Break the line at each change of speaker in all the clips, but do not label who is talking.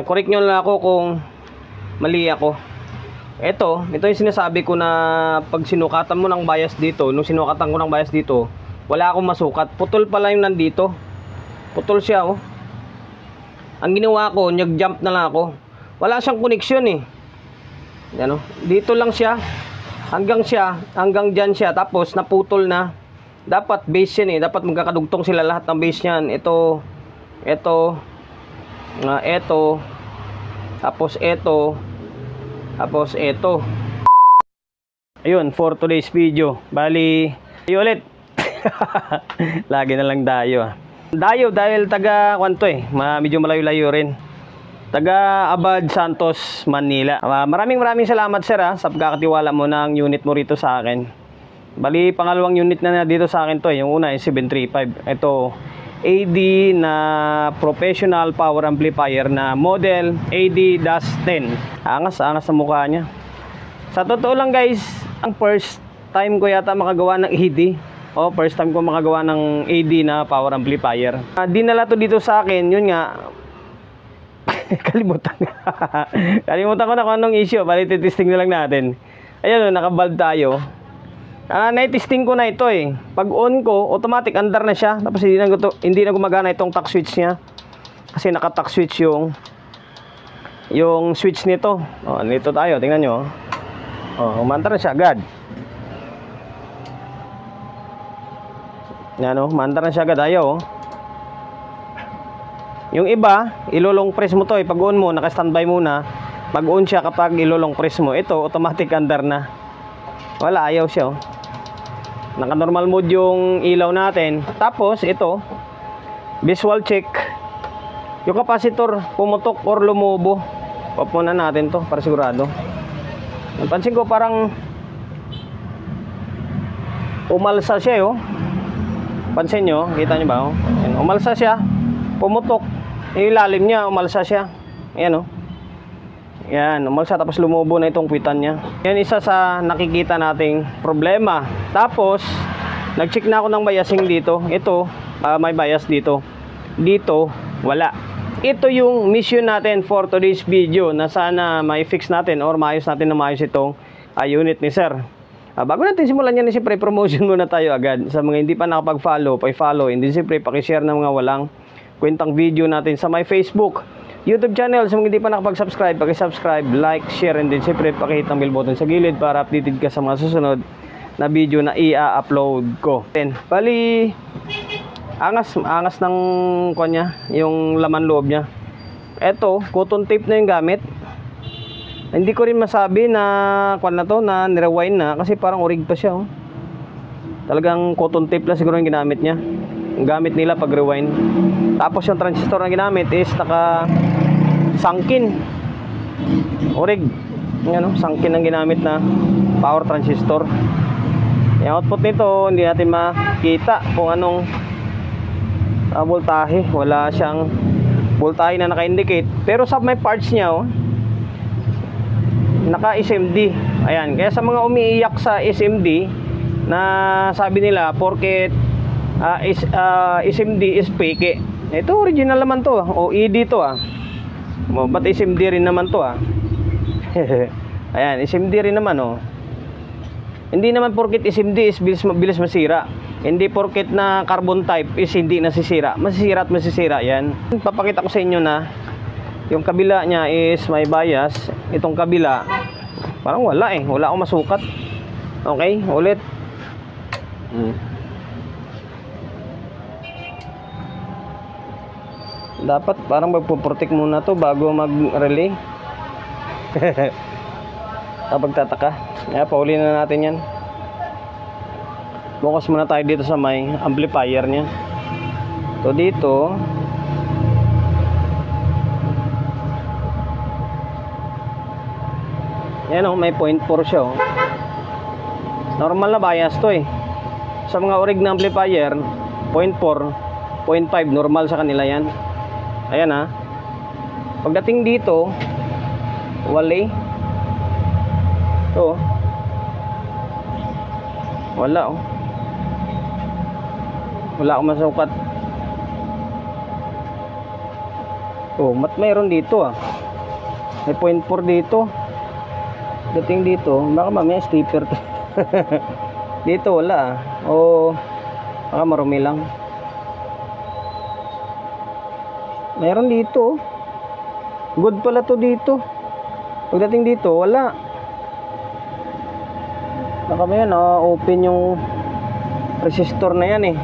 Correct nyo lang ako kung mali ako. Ito yung sinasabi ko na pag sinukatan mo ng bias dito, nung sinukatan ko ng bias dito, wala akong masukat. Putol pala yung nandito. Putol siya, oh. Ang ginawa ko, nag-jump na lang ako. Wala siyang koneksyon eh. Yan, oh. Dito lang siya. Hanggang dyan siya. Tapos naputol na. Dapat base yan eh. Dapat magkakadugtong sila lahat ng base niyan. Ito. Tapos ito. Ayun, for today's video. Bali, tayo ulit. Lagi na lang dayo. Dayo dahil taga kwanto eh. Medyo malayo-layo rin. Taga Abad Santos, Manila. Maraming salamat sir sa pagkakatiwala mo ng unit mo rito sa akin. Bali, pangalawang unit na dito sa akin to eh. Yung una is 735. Ito, AD na professional power amplifier na model AD-10. Angas sa mukha niya. Sa totoo lang guys, ang first time ko yata makagawa ng AD. First time ko makagawa ng AD na power amplifier. Dinala to dito sa akin, yun nga. Kalimutan ko na kung anong issue. Bali, testing na lang natin. Ayan, naka-valve tayo. Na-testing ko na ito eh. Pag on ko, automatic andar na siya. Tapos hindi na gumagana itong tack switch niya. Kasi naka-tack switch yung switch nito. Nito tayo, tingnan nyo. Umandar na siya agad. Yan o, umandar na siya agad. Ayaw. Yung iba, ilolong press mo to eh. Pag on mo, naka-standby muna. Pag on siya kapag ilolong press mo. Ito, automatic andar na. Wala, ayaw siya oh. Naka-normal mode yung ilaw natin. Tapos, ito, visual check. Yung capacitor, pumutok or lumubo. Off muna natin to para sigurado. Napansin ko parang umalsa siya oh. Pansin nyo, kita nyo ba oh? Umalsa siya, pumutok. Yung ilalim niya, umalsa siya. Ayan oh. Yan, umalsa tapos lumubo na itong kwitan niya. Yan isa sa nakikita nating problema. Tapos, nag-check na ako ng biasing dito. Ito, may bias dito. Dito, wala. Ito yung mission natin for today's video na sana ma-fix natin or maayos natin na maayos itong unit ni sir. Bago natin simulan yan, siyempre promotion muna tayo agad. Sa mga hindi pa nakapag-follow, pa-follow. Hindi siyempre pakishare ng mga walang kwentang video natin sa my Facebook, YouTube channel. Sa mga hindi pa nakapag-subscribe, paki-subscribe, like, share, and then siyempre pakihit ang bell button sa gilid para updated ka sa mga susunod na video na i-upload ko. Bali, angas ng kanya, yung laman loob niya. Eto, cotton tape na yung gamit. Hindi ko rin masabi na na nirewind na kasi parang orig pa siya oh. Talagang cotton tape lang siguro yung ginamit niya. Yung gamit nila pag rewind. Tapos yung transistor na ginamit is naka sangkin. Orig. Yan oh, sangkin ang ginamit na power transistor. Yung output nito hindi natin makita kung anong voltahe. Wala siyang voltahe na naka-indicate. Pero sa may parts niya oh, naka SMD. Ayan, kaya sa mga umiiyak sa SMD na sabi nila porket SMD is fake. Ito original naman to o ED to ba't SMD rin naman to Ayan, SMD rin naman oh. Hindi naman porket SMD is bilis masira. Hindi porket na carbon type is hindi nasisira. Masisira at masisira yan. Papakita ko sa inyo na yung kabila niya is may bias. Itong kabila parang wala wala akong masukat. Okay, ulit. Dapat parang magpo-protect muna to bago mag-relay. Kapag tataka, pauli na natin yan. Focus muna tayo dito sa may amplifier niya. So dito yan oh, may 0.4 siya oh. Normal na bias to eh. Sa mga orig na amplifier 0.4, 0.5 normal sa kanila yan. Ayan pagdating dito wala wala wala akong masukat. Oh, mayroon dito ah. May 0.4 dito. Dating dito, baka mamaya stepper to. Dito wala ah. O baka marumi lang. Mayroon dito. Good pala to dito. Pagdating dito, wala. Baka mamaya na-open yung resistor na yan eh.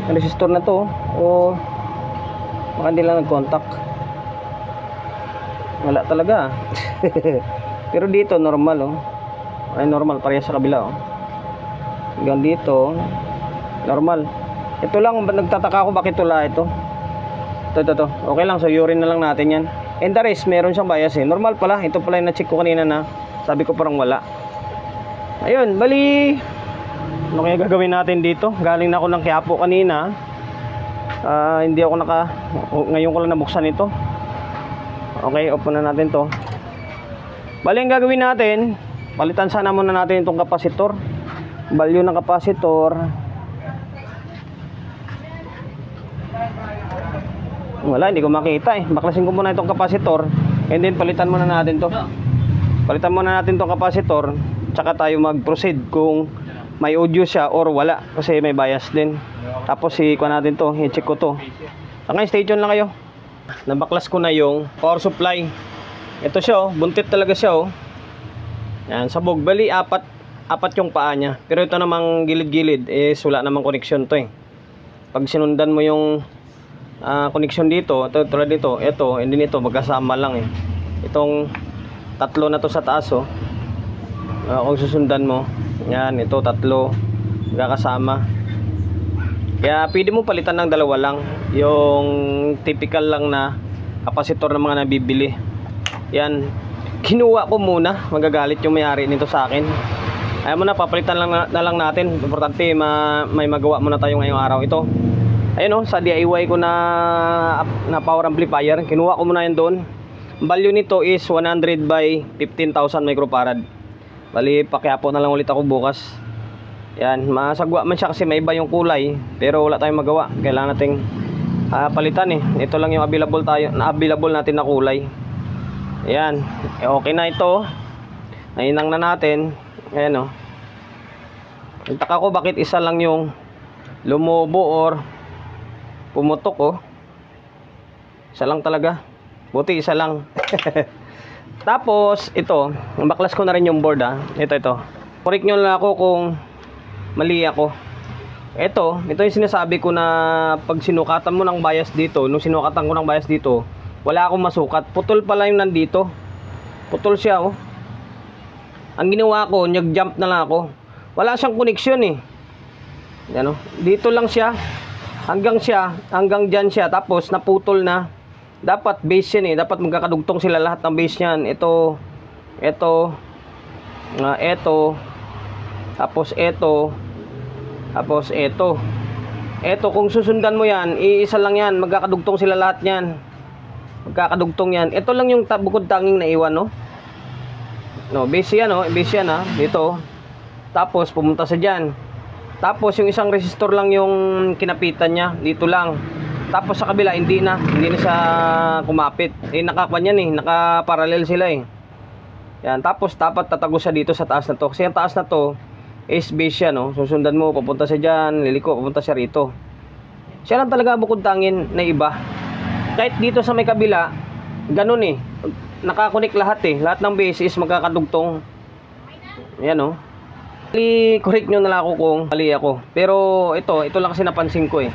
Yung resistor na to. O baka hindi lang nag-contact. Wala talaga. Pero dito normal oh. Ay normal parehas sa kabila oh. Hanggang dito normal. Ito lang nagtataka ako bakit wala ito. Ito. Okay lang, so urine na lang natin yan. And the rest meron siyang bias eh. Normal pala. Ito pala yung na-check ko kanina na sabi ko parang wala. Ayun, bali ano kaya gagawin natin dito? Galing na ako ng Quiapo kanina. Hindi ako ngayon ko lang nabuksan ito. Okay, open na natin to. Bali ang gagawin natin, palitan sana muna natin itong kapasitor. Value ng kapasitor. Wala, hindi ko makita eh. Baklasin ko muna itong kapasitor. And then palitan muna natin to. Palitan muna natin itong kapasitor. Tsaka tayo mag-proceed kung may audio siya or wala. Kasi may bias din. Tapos kuha natin to, i-check ko to. Okay, stay tuned lang kayo. Nabaklas ko na yung power supply. Ito siya oh, buntit talaga siya oh. Yan, sabog. Bali, apat yung paa niya. Pero ito namang gilid-gilid is wala namang connection to eh. Pag sinundan mo yung connection dito, ito tulad dito, ito, and then ito magkasama lang eh. Itong tatlo na to sa taas oh. Kung susundan mo, yan, ito tatlo magkakasama. Kaya pwede mo palitan ng dalawa lang. Yung typical lang na kapasitor ng mga nabibili. Yan, kinuha ko muna. Magagalit yung may-ari nito sa akin. Ayaw mo na, papalitan na lang natin. Importante may magawa muna tayo ngayong araw. Ito, ayun o, sa DIY ko na power amplifier. Kinuha ko muna yan doon. Value nito is 100 by 15,000 microfarad. Bali, pakiapo na lang ulit ako bukas. Yan, masagwa man siya kasi may iba yung kulay. Pero wala tayong magawa. Kailangan nating palitan eh. Ito lang yung available natin na kulay. Ayan, okay na ito. Nainang na natin. Ayan o. Nagtaka ko bakit isa lang yung lumobo or pumutok oh. Isa lang talaga. Buti isa lang. Tapos ito, baklas ko na rin yung board ah. Ito. Correct nyo lang ako kung mali ako. Ito yung sinasabi ko na pag sinukatan mo ng bias dito, nung sinukatan ko ng bias dito, wala akong masukat. Putol pala yung nandito. Putol siya oh. Ang ginawa ko, nag-jump na lang ako. Wala siyang connection eh. Yan oh. Dito lang siya. Hanggang dyan siya. Tapos naputol na. Dapat base yan eh. Dapat magkakadugtong sila lahat ng base niyan. Ito. Tapos ito. Ito kung susundan mo yan, iisa lang yan. Magkakadugtong sila lahat yan. Magkakadugtong yan. Ito lang yung bukod tanging naiwan no. No, base yan oh. Base yan ha. Dito. Tapos pumunta sa dyan. Tapos yung isang resistor lang yung kinapitan niya. Dito lang. Tapos sa kabila hindi na siya kumapit. Nakakuan yan eh. Nakaparallel sila eh. Yan. Tapos dapat tatago siya dito sa taas na to. Kasi yung taas na to is base siya no. Susundan mo, papunta siya dyan, liliko, papunta siya rito. Siya lang talaga bukod tangin na iba. Kahit dito sa may kabila, ganun eh. Nakakonek lahat eh. Lahat ng base is magkakadugtong. Yan no. Correct nyo na lang ako kung mali ako. Pero ito lang kasi napansin ko eh.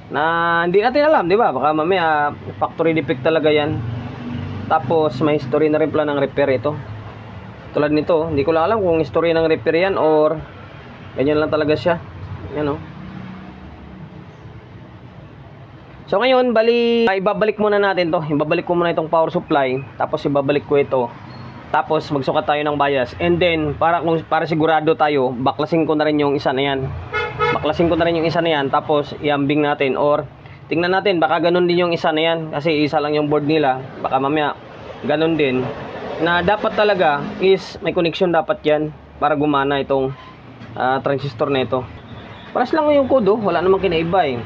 Na hindi natin alam, di ba? Baka mamaya factory defect talaga yan. Tapos may history na rin pala ng repair ito. Tulad nito, hindi ko lang alam kung history ng repair yan or ganyan lang talaga siya. Yan o. So ngayon, ibabalik muna natin to. Ibabalik ko muna itong power supply. Tapos ibabalik ko ito. Tapos magsukat tayo ng bias. And then, para sigurado tayo, baklasin ko na rin yung isa na yan. Tapos iambing natin or tingnan natin, baka ganun din yung isa na yan. Kasi isa lang yung board nila. Baka mamaya ganun din. Na dapat talaga is may connection dapat yan para gumana itong transistor na ito. Paras lang yung code oh. Wala namang kinaiba eh.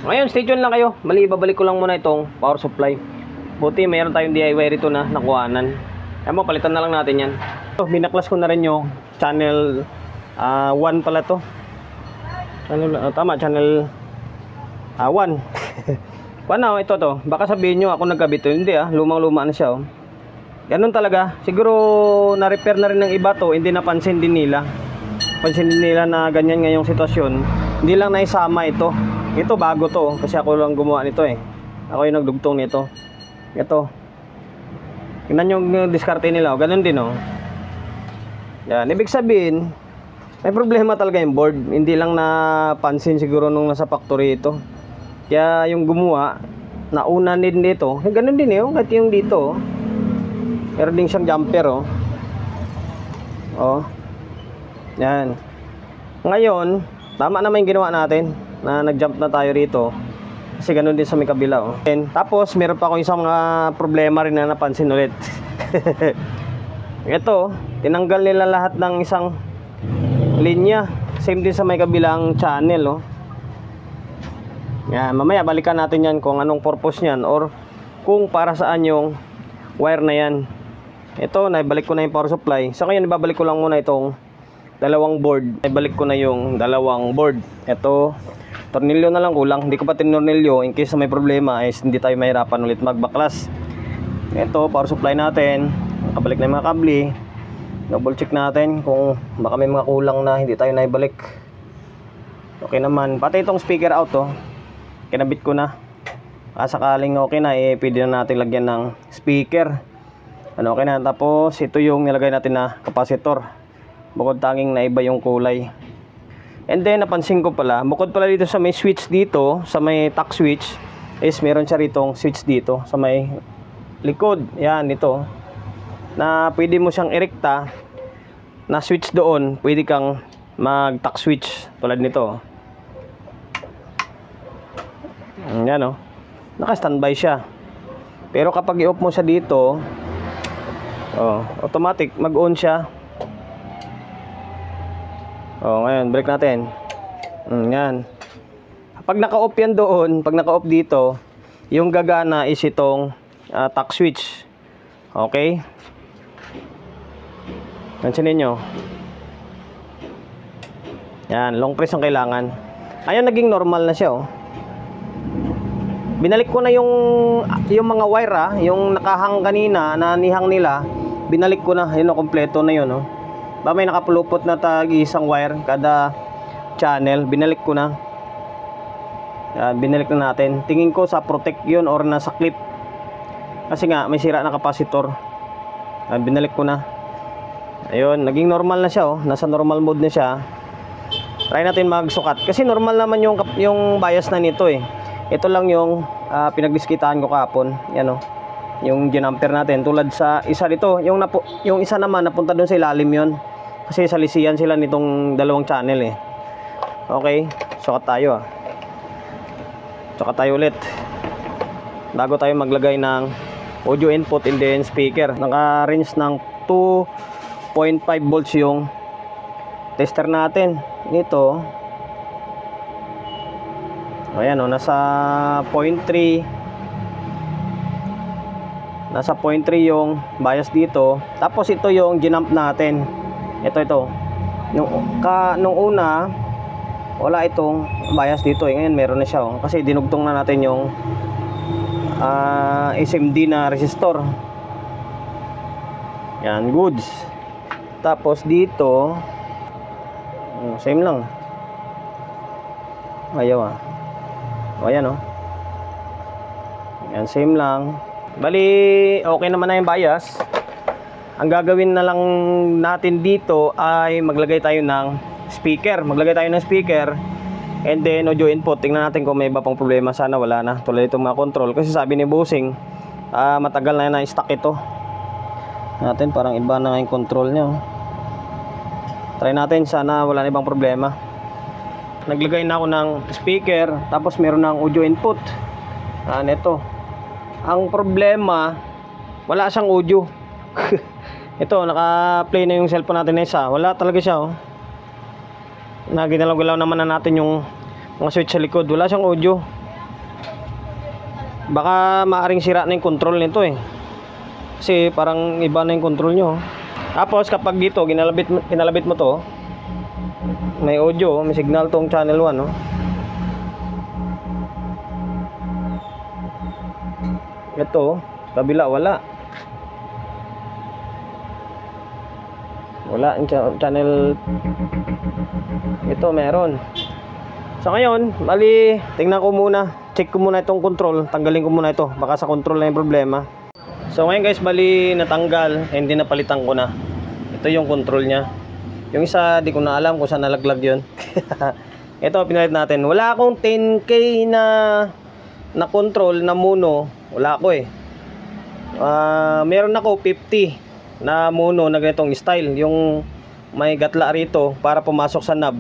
Ngayon, stay tuned lang kayo. Bali, babalik ko lang muna itong power supply. Buti, mayroon tayong DIY rito na nakuhanan. Kaya mo, palitan na lang natin yan. So, binaklas ko na rin yung channel 1 pala to. Tama, channel 1. Paano, ito to. Baka sabihin nyo, ako nagkabit to. Hindi lumang-luma na siya. Ganun talaga. Siguro, na-repair na rin ng iba to. Hindi napansin din nila. Pansin din nila na ganyan ngayong sitwasyon. Hindi lang naisama ito. Ito bago to kasi ako lang gumawa nito Ako yung nagdugtong nito. Ito. Tingnan yung diskarte nila. Ganun din Yan. Ibig sabihin, may problema talaga yung board. Hindi lang napansin siguro nung nasa factory ito. Kaya yung gumawa, nauna din dito. Ganun din kahit yung dito. Meron din siyang jumper Yan. Ngayon, tama naman yung ginawa natin na nag-jump na tayo rito. Kasi ganun din sa may kabila Tapos meron pa akong isang problema rin na napansin ulit. Ito, tinanggal nila lahat ng isang linya. Same din sa may kabilang channel Yan, mamaya balikan natin yan kung anong purpose niyan or kung para saan yung wire na yan. Ito, naibalik ko na yung power supply. So ngayon, ibabalik ko lang muna itong dalawang board. Ibalik ko na yung dalawang board. Ito, tornilyo na lang kulang. Hindi ko pa tinornilyo in case may problema is hindi tayo mahirapan ulit magbaklas. Ito, power supply natin. Nakabalik na yung mga kable. Double check natin kung baka may mga kulang na hindi tayo naibalik. Okay naman. Pati itong speaker out kinabit ko na. Sakaling okay na pwede na natin lagyan ng speaker. Okay na. Tapos ito yung nilagay natin na capacitor. Bukod tanging na iba yung kulay. And then napansin ko pala, bukod pala dito sa may switch dito, sa may tack switch, is meron siya ritong switch dito sa may likod. Yan, ito. Na pwede mo siyang erekta na switch doon, pwede kang mag tack switch tulad nito. Yan naka-standby siya. Pero kapag i-off mo siya dito, automatic mag-on siya. Ngayon, break natin. Yan. Pag naka-off yan doon, pag naka-off dito, yung gagana is itong tack switch. Okay? Pansinin nyo. Yan, long press ang kailangan. Ayun, naging normal na siya Binalik ko na yung mga wire yung nakahang kanina, na nihang nila. Binalik ko na, yun kompleto na yun Ba may nakapulupot na isang wire kada channel, binalik ko na. Binalik na natin. Tingin ko sa protect yun or nasa clip. Kasi nga may sira na capacitor. Binalik ko na. Ayun, naging normal na siya nasa normal mode na siya. Try natin magsukat. Kasi normal naman yung bias na nito Ito lang yung pinagdiskitaan ko kahapon. Yan yung ginamper natin. Tulad sa isa dito, yung isa naman napunta doon sa ilalim yon. Kasi salisiyan sila nitong dalawang channel Okay, sukat tayo Sukat tayo ulit. Bago tayo maglagay ng audio input and then speaker. Naka-range ng 2.5 volts yung tester natin. Ito. Ayan nasa 0.3. Nasa 0.3 yung bias dito. Tapos ito yung ginamp natin. Ito. Nung una, wala itong bias dito Ngayon meron na siya kasi dinugtong na natin yung SMD na resistor. Yan, goods. Tapos dito, same lang. Ayaw ayan Yan, same lang. Bali, okay naman na yung bias. Ang gagawin na lang natin dito ay maglagay tayo ng speaker. And then audio input. Tingnan natin kung may iba pang problema. Sana wala na. Tulad itong mga control. Kasi sabi ni Bossing, matagal na na-stuck ito. Natin, parang iba na yung control niya Try natin. Sana wala na ibang problema. Naglagay na ako ng speaker. Tapos meron ng audio input. Ito. Ang problema, wala siyang audio. Ito, naka-play na yung cellphone natin na isa. Wala talaga siya Ginalaw-galaw naman na natin yung mga switch sa likod. Wala siyang audio. Baka maaring sira na yung control nito eh. Kasi parang iba na yung control nyo. Tapos kapag dito kinalabit mo to, may audio, may signal tong channel 1, no? Ito, kabila wala. Wala yung channel. Ito meron. So ngayon, bali, tingnan ko muna. Check ko muna itong control. Tanggalin ko muna ito. Baka sa control na yung problema. So ngayon guys, bali natanggal. Hindi napalitan ko na. Ito yung control nya. Yung isa, di ko na alam kung saan nalaglag yun. Ito, pinalit natin. Wala akong 10K na control na mono. Wala ako eh. Meron ako 50 na mono na ganitong style. Yung may gatla rito para pumasok sa knob.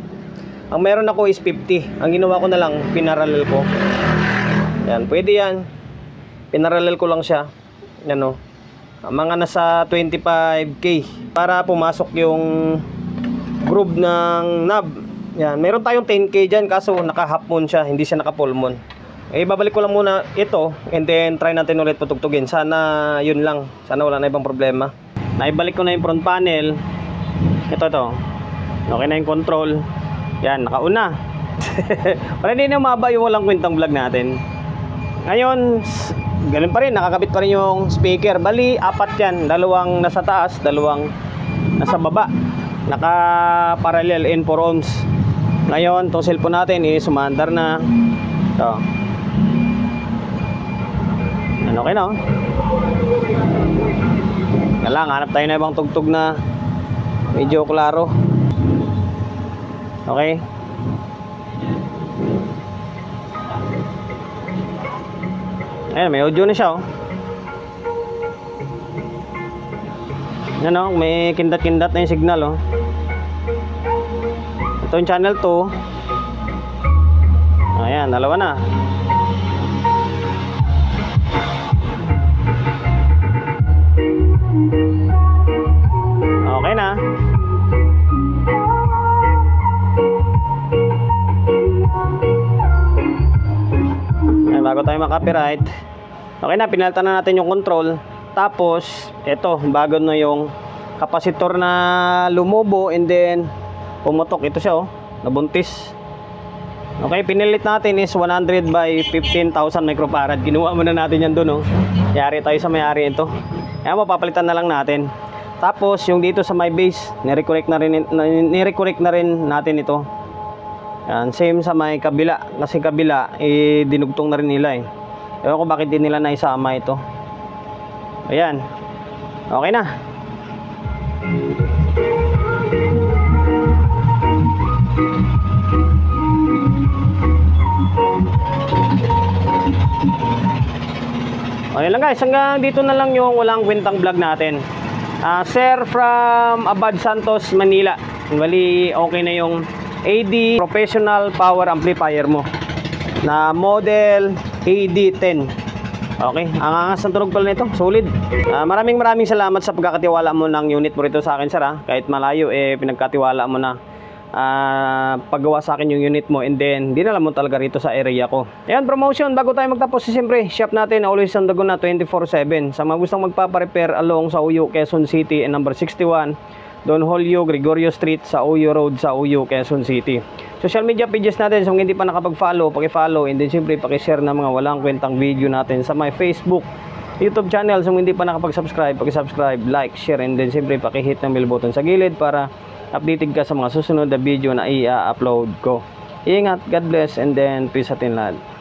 Ang meron ako is 50. Ang ginawa ko na lang, pinarallel ko. Yan, pwede yan. Pinarallel ko lang siya. Yan o. Mga nasa 25K para pumasok yung groove ng knob. Yan, meron tayong 10K dyan kaso naka half moon siya, hindi siya naka full moon. Babalik ko lang muna ito and then try natin ulit patugtugin. Sana yun lang. Sana wala na ibang problema. Naibalik ko na yung front panel. Ito. Okay na yung control. Yan, nakauna. Para hindi na umaba yung walang kwentang vlog natin. Ngayon, ganun pa rin, nakakabit pa rin yung speaker. Bali, 4 yan. Dalawang nasa taas, dalawang nasa baba. Naka-parallel in 4 ohms. Ngayon, itong cellphone natin is sumandar na. Ito. Okay na, oh. Kailang, hanap tayo na ibang tugtog na medyo klaro. Okay. Ayan, may audio na siya, oh. Yan, oh, may kindat-kindat na yung signal, oh. Ito yung channel 2. Ayan, dalawa na. Okay na. Ayan, bago tayo makapiright. Okay na, pinalitan na natin yung control. Tapos, ito, bago na yung kapasitor na lumubo and then pumutok. Ito siya, oh, nabuntis. Okay, pinilit natin is 100 by 15,000 microfarad. Kinuha muna natin yan doon, oh. Yari tayo sa may-ari ito. Ayan, mapapalitan na lang natin. Tapos, yung dito sa my base, nirecorrect na rin natin ito. Yan, same sa may kabila. Kasi kabila, dinugtong na rin nila eh. Ewan ko bakit din nila naisama ito. Ayan. Okay na. Ayun lang guys, hanggang dito na lang yung walang kwentang vlog natin. Sir from Abad Santos, Manila. Bali, okay na yung AD Professional Power Amplifier mo na model AD10. Okay, ang angas ng tunog pala nito, solid. Maraming salamat sa pagkakatiwala mo ng unit mo rito sa akin, sir. Kahit malayo, pinagkatiwala mo na paggawa sa akin yung unit mo and then dinala mo talaga rito sa area ko. Ayan, promotion bago tayo magtapos. Siyempre, shop natin always on the go na 24/7. Sa mga gustong magpapa-repair along sa Uyo, Quezon City and number 61 Don Julio Gregorio Street sa Uyo Road sa Uyo, Quezon City. Social media pages natin, so kung hindi pa nakapag-follow, paki-follow and then siyempre paki-share ng mga walang kwentang video natin sa my Facebook, YouTube channel. So kung hindi pa nakapag-subscribe, paki-subscribe, like, share and then siyempre paki-hit ng bell button sa gilid para updated ka sa mga susunod na video na i-upload ko. Ingat, God bless and then peace atin lahat.